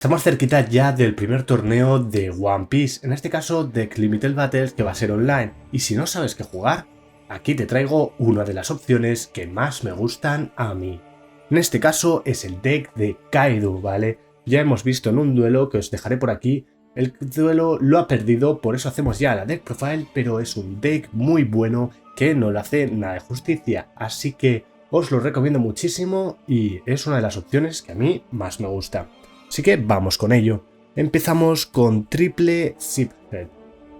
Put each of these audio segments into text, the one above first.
Estamos cerquita ya del primer torneo de One Piece, en este caso Deck Limited Battles, que va a ser online. Y si no sabes qué jugar, aquí te traigo una de las opciones que más me gustan a mí. En este caso es el deck de Kaido, ¿vale? Ya hemos visto en un duelo que os dejaré por aquí. El duelo lo ha perdido, por eso hacemos ya la deck profile, pero es un deck muy bueno que no le hace nada de justicia. Así que os lo recomiendo muchísimo y es una de las opciones que a mí más me gusta. Así que vamos con ello. Empezamos con triple Ziphead.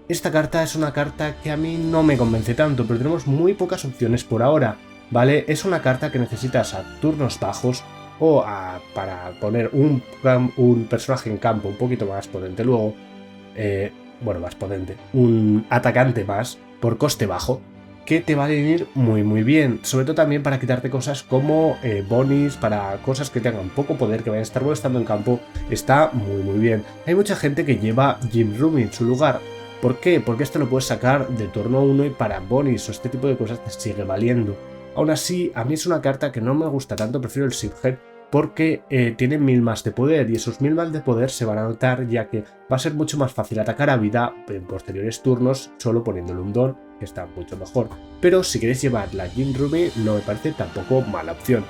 Esta carta es una carta que a mí no me convence tanto, pero tenemos muy pocas opciones por ahora, ¿vale? Es una carta que necesitas a turnos bajos o para poner un personaje en campo un poquito más potente luego, más potente, un atacante más por coste bajo, que te va a venir muy bien, sobre todo también para quitarte cosas como bonis, para cosas que tengan poco poder, que vayan a estar molestando en campo, está muy bien. Hay mucha gente que lleva Jim Rumi en su lugar. ¿Por qué? Porque esto lo puedes sacar de turno 1 y para bonis o este tipo de cosas te sigue valiendo. Aún así, a mí es una carta que no me gusta tanto, prefiero el Ziphead porque tiene 1000 más de poder y esos 1000 más de poder se van a notar, ya que va a ser mucho más fácil atacar a vida en posteriores turnos solo poniéndole un don, que está mucho mejor. Pero si queréis llevar la Jim Rumi no me parece tampoco mala opción.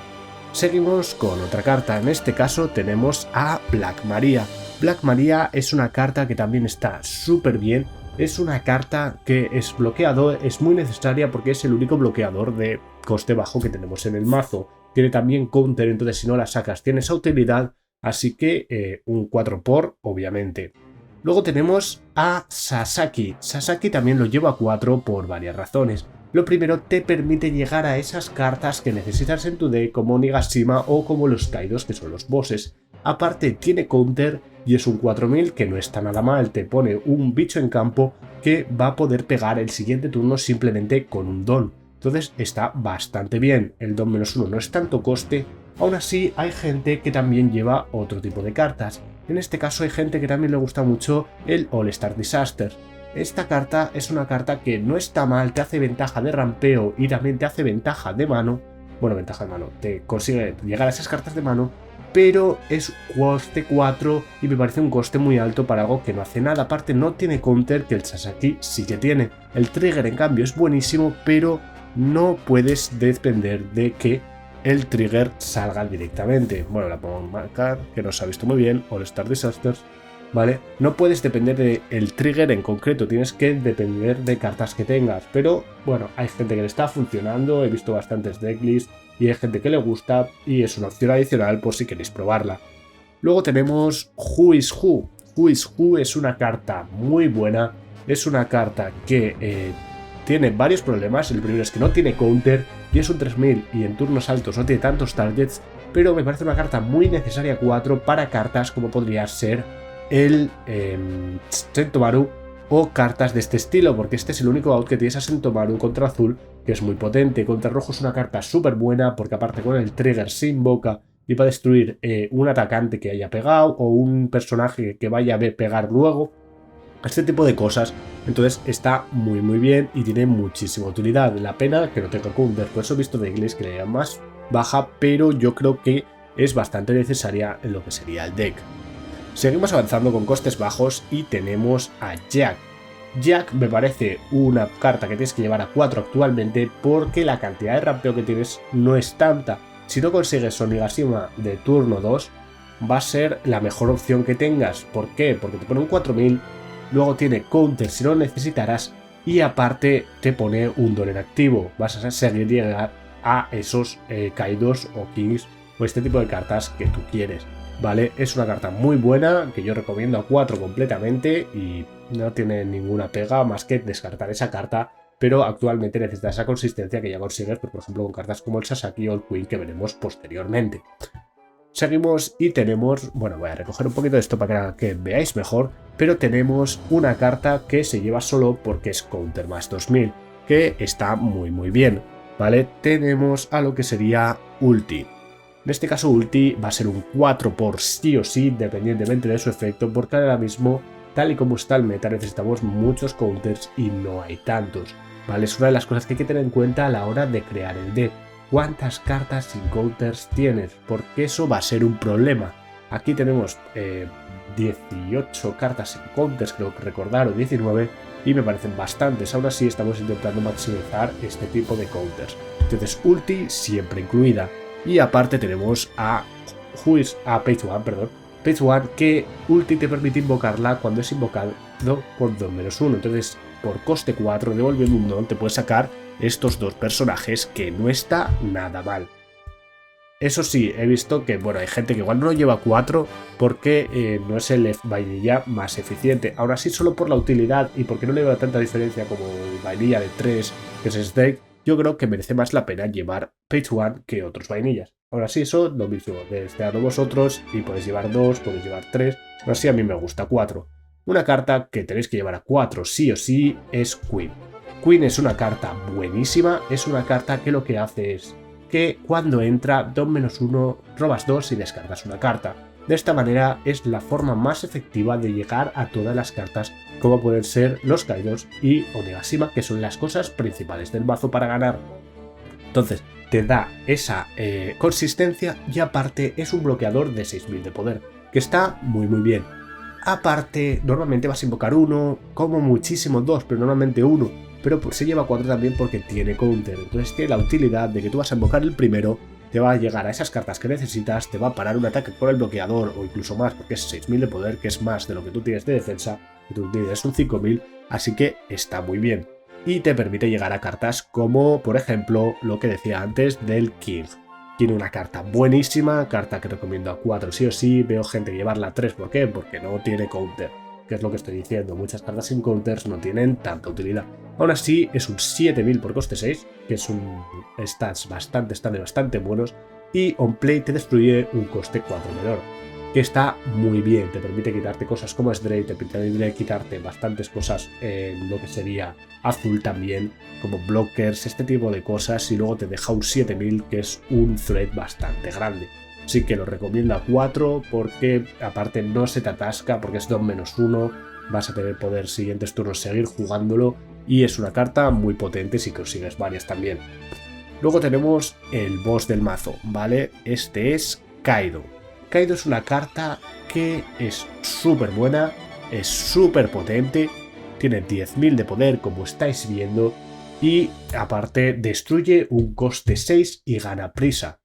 Seguimos con otra carta, en este caso tenemos a Black Maria. Black Maria es una carta que también está súper bien. Es una carta que es bloqueador, es muy necesaria porque es el único bloqueador de coste bajo que tenemos en el mazo. Tiene también counter, entonces si no la sacas tiene esa utilidad, así que un 4 por, obviamente. Luego tenemos a Sasaki. Sasaki también lo lleva a 4 por varias razones. Lo primero, te permite llegar a esas cartas que necesitas en tu deck como Nigashima o como los Kaidos, que son los bosses. Aparte tiene counter y es un 4000 que no está nada mal, te pone un bicho en campo que va a poder pegar el siguiente turno simplemente con un don. Entonces está bastante bien, el don -1 no es tanto coste, aún así hay gente que también lleva otro tipo de cartas. En este caso hay gente que también le gusta mucho el All Star Disaster. Esta carta es una carta que no está mal, te hace ventaja de rampeo y también te hace ventaja de mano. Bueno, ventaja de mano, te consigue llegar a esas cartas de mano, pero es coste 4 y me parece un coste muy alto para algo que no hace nada. Aparte no tiene counter, que el Sasaki sí que tiene. El trigger en cambio es buenísimo, pero no puedes depender de que el trigger salga directamente. Bueno, la podemos marcar, que no se ha visto muy bien, All Star Disasters, ¿vale? No puedes depender del trigger en concreto, tienes que depender de cartas que tengas, pero bueno, hay gente que le está funcionando, he visto bastantes decklists y hay gente que le gusta y es una opción adicional por si queréis probarla. Luego tenemos Who is Who. Who is Who es una carta muy buena, es una carta que tiene varios problemas. El primero es que no tiene counter y es un 3000 y en turnos altos no tiene tantos targets, pero me parece una carta muy necesaria 4 para cartas como podría ser el Sentomaru o cartas de este estilo, porque este es el único out que tienes a Sentomaru contra azul, que es muy potente. Contra rojo es una carta súper buena, porque aparte con el trigger se invoca y va a destruir un atacante que haya pegado o un personaje que vaya a pegar luego. Este tipo de cosas, entonces está muy bien y tiene muchísima utilidad. La pena que no tenga counter, por eso he visto de inglés que le da más baja, pero yo creo que es bastante necesaria en lo que sería el deck. Seguimos avanzando con costes bajos y tenemos a Jack. Jack me parece una carta que tienes que llevar a 4 actualmente porque la cantidad de rampeo que tienes no es tanta. Si no consigues Onigashima de turno 2, va a ser la mejor opción que tengas. ¿Por qué? Porque te pone un 4000, luego tiene counter si lo necesitarás y aparte te pone un don en activo. Vas a seguir llegar a esos Kaidos o Kings o este tipo de cartas que tú quieres. ¿Vale? Es una carta muy buena que yo recomiendo a 4 completamente y no tiene ninguna pega más que descartar esa carta, pero actualmente necesita esa consistencia que ya consigues, por ejemplo, con cartas como el Sasaki o el Queen que veremos posteriormente. Seguimos y tenemos, bueno, voy a recoger un poquito de esto para que veáis mejor, pero tenemos una carta que se lleva solo porque es counter más 2000, que está muy bien, ¿vale? Tenemos a lo que sería Ulti. En este caso Ulti va a ser un 4 por sí o sí, dependientemente de su efecto, porque ahora mismo, tal y como está el meta, necesitamos muchos counters y no hay tantos, ¿vale? Es una de las cosas que hay que tener en cuenta a la hora de crear el deck. ¿Cuántas cartas sin counters tienes? Porque eso va a ser un problema. Aquí tenemos 18 cartas en counters, creo que recordar, o 19, y me parecen bastantes. Aún así estamos intentando maximizar este tipo de counters. Entonces ulti siempre incluida. Y aparte tenemos a Page One, que ulti te permite invocarla cuando es invocado con 2-1. Entonces por coste 4, devolviendo un don, te puedes sacar estos dos personajes, que no está nada mal. Eso sí, he visto que hay gente que igual no lo lleva 4 porque no es el vainilla más eficiente. Ahora sí, solo por la utilidad y porque no le veo tanta diferencia como el vainilla de 3, que es Snake, yo creo que merece más la pena llevar Page One que otros vainillas. Ahora sí, eso lo mismo, deseado vosotros, y podéis llevar 2, podéis llevar 3, ahora sí a mí me gusta 4. Una carta que tenéis que llevar a 4 sí o sí es Queen. Queen es una carta buenísima, es una carta que lo que hace es que cuando entra 2-1 robas 2 y descargas una carta. De esta manera es la forma más efectiva de llegar a todas las cartas, como pueden ser los Kaidos y Onigashima, que son las cosas principales del mazo para ganar. Entonces te da esa consistencia, y aparte es un bloqueador de 6000 de poder, que está muy bien. Aparte, normalmente vas a invocar 1, como muchísimo 2, pero normalmente 1. Pero se lleva 4 también porque tiene counter. Entonces tiene la utilidad de que tú vas a invocar el primero, te va a llegar a esas cartas que necesitas, te va a parar un ataque por el bloqueador o incluso más, porque es 6000 de poder, que es más de lo que tú tienes de defensa, y tú tienes un 5000, así que está muy bien. Y te permite llegar a cartas como, por ejemplo, lo que decía antes del King. Tiene una carta buenísima, carta que recomiendo a 4 sí o sí. Veo gente llevarla a 3, ¿por qué? Porque no tiene counter, que es lo que estoy diciendo. Muchas cartas sin counters no tienen tanta utilidad. Aún así es un 7000 por coste 6, que es un stats bastante buenos, y on play te destruye un coste 4 menor, que está muy bien. Te permite quitarte cosas como Stray, te permite quitarte bastantes cosas en lo que sería azul también, como blockers, este tipo de cosas, y luego te deja un 7000, que es un threat bastante grande. Así que lo recomiendo a 4 porque aparte no se te atasca, porque es 2-1, vas a tener poder siguientes turnos seguir jugándolo, y es una carta muy potente si consigues varias también. Luego tenemos el boss del mazo, ¿vale? Este es Kaido. Kaido es una carta que es súper buena, es súper potente, tiene 10.000 de poder como estáis viendo, y aparte destruye un coste 6 y gana prisa.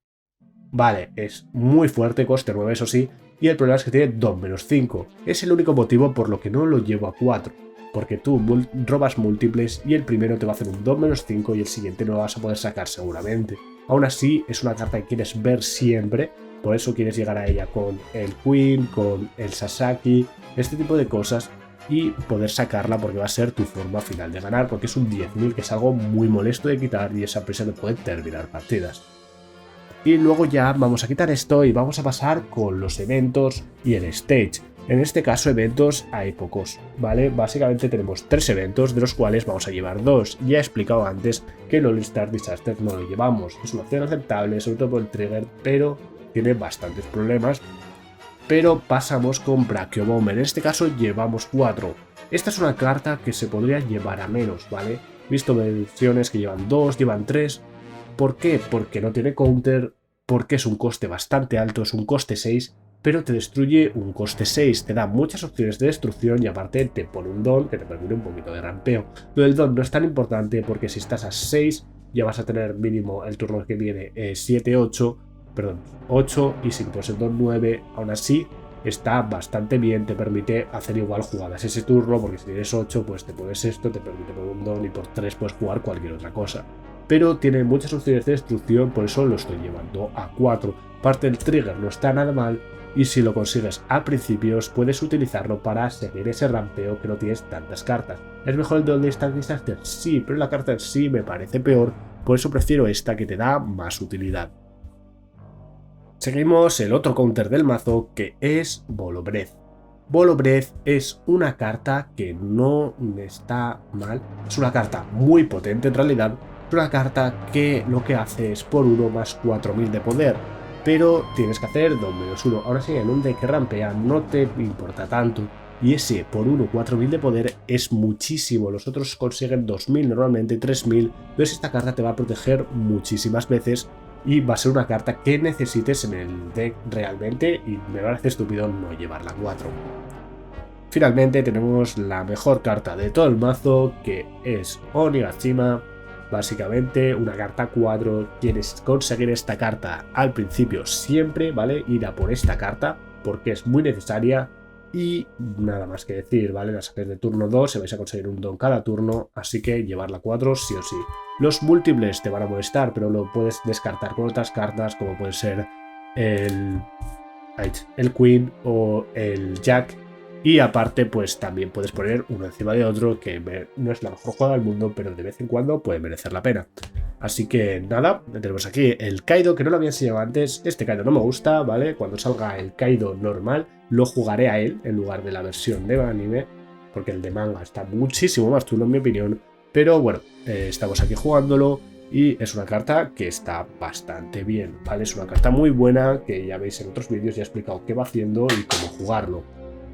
Vale, es muy fuerte, coste 9 eso sí, y el problema es que tiene 2-5. Es el único motivo por lo que no lo llevo a 4, porque tú robas múltiples y el primero te va a hacer un 2-5 y el siguiente no lo vas a poder sacar seguramente. Aún así es una carta que quieres ver siempre, por eso quieres llegar a ella con el Queen, con el Sasaki, este tipo de cosas, y poder sacarla porque va a ser tu forma final de ganar, porque es un 10.000 que es algo muy molesto de quitar y esa prisa te puede terminar partidas. Y luego ya vamos a quitar esto y vamos a pasar con los eventos y el stage. En este caso eventos hay pocos, ¿vale? Básicamente tenemos 3 eventos, de los cuales vamos a llevar 2. Ya he explicado antes que el All Star Disaster no lo llevamos. Es una opción aceptable, sobre todo por el trigger, pero tiene bastantes problemas. Pero pasamos con Brachio Bomber. En este caso llevamos 4. Esta es una carta que se podría llevar a menos, ¿vale? He visto versiones que llevan 2, llevan 3. ¿Por qué? Porque no tiene counter, porque es un coste bastante alto, es un coste 6, pero te destruye un coste 6, te da muchas opciones de destrucción y aparte te pone un don que te permite un poquito de rampeo. Lo del don no es tan importante porque si estás a 6 ya vas a tener mínimo el turno que viene 8, y si pones el don 9, aún así está bastante bien, te permite hacer igual jugadas ese turno, porque si tienes 8 pues te pones esto, te permite poner un don y por 3 puedes jugar cualquier otra cosa. Pero tiene muchas opciones de destrucción, por eso lo estoy llevando a 4. Parte del trigger no está nada mal, y si lo consigues a principios puedes utilizarlo para seguir ese rampeo que no tienes tantas cartas. ¿Es mejor el de All Star Disaster? Sí, pero la carta en sí me parece peor, por eso prefiero esta que te da más utilidad. Seguimos el otro counter del mazo, que es Bolo Breath. Bolo Breath es una carta que no está mal, es una carta muy potente en realidad. Es una carta que lo que hace es por 1 más 4000 de poder, pero tienes que hacer 2-1. Ahora sí, en un deck que rampea no te importa tanto, y ese por 1 4000 de poder es muchísimo. Los otros consiguen 2000, normalmente 3000, entonces esta carta te va a proteger muchísimas veces y va a ser una carta que necesites en el deck realmente y me parece estúpido no llevarla 4. Finalmente tenemos la mejor carta de todo el mazo, que es Onigashima. Básicamente una carta 4, quieres conseguir esta carta al principio siempre, ¿vale? Ir a por esta carta porque es muy necesaria y nada más que decir, ¿vale? La sacáis de turno 2, se vais a conseguir un don cada turno, así que llevarla 4 sí o sí. Los múltiples te van a molestar, pero lo puedes descartar con otras cartas como puede ser el Queen o el Jack. Y aparte, pues también puedes poner uno encima de otro, que no es la mejor jugada del mundo, pero de vez en cuando puede merecer la pena. Así que nada, tenemos aquí el Kaido, que no lo había enseñado antes. Este Kaido no me gusta, ¿vale? Cuando salga el Kaido normal, lo jugaré a él en lugar de la versión de anime, porque el de manga está muchísimo más chulo en mi opinión. Pero bueno, estamos aquí jugándolo y es una carta que está bastante bien, ¿vale? Es una carta muy buena, que ya veis en otros vídeos, ya he explicado qué va haciendo y cómo jugarlo.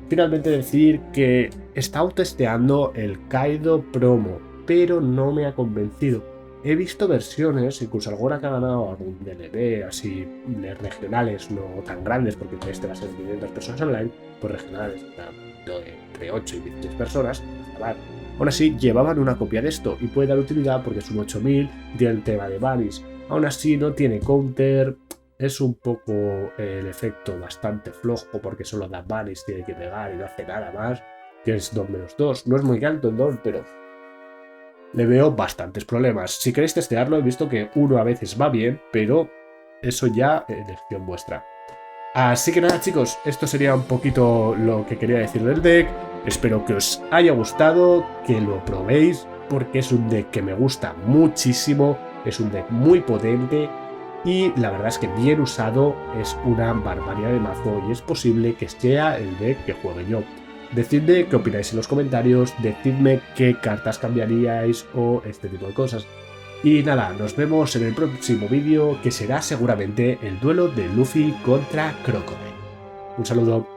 Finalmente decir que he estado testeando el Kaido promo, pero no me ha convencido. He visto versiones, incluso alguna que ha ganado algún DLB, así de regionales, no tan grandes, porque este va a ser 500 personas online, pues regionales, entre 8 y 16 personas, ¿vale? Aún así, llevaban una copia de esto y puede dar utilidad porque es un 8000, tiene el tema de Banis. Aún así, no tiene counter. Es un poco el efecto bastante flojo porque solo da banis, tiene que pegar y no hace nada más. Que es 2-2. No es muy alto el 2, pero le veo bastantes problemas. Si queréis testearlo, he visto que uno a veces va bien, pero eso ya elección vuestra. Así que nada, chicos, esto sería un poquito lo que quería decir del deck. Espero que os haya gustado, que lo probéis, porque es un deck que me gusta muchísimo. Es un deck muy potente. Y la verdad es que bien usado es una barbaridad de mazo y es posible que sea el deck que juegue yo. Decidme qué opináis en los comentarios, decidme qué cartas cambiaríais o este tipo de cosas. Y nada, nos vemos en el próximo vídeo, que será seguramente el duelo de Luffy contra Crocodile. Un saludo.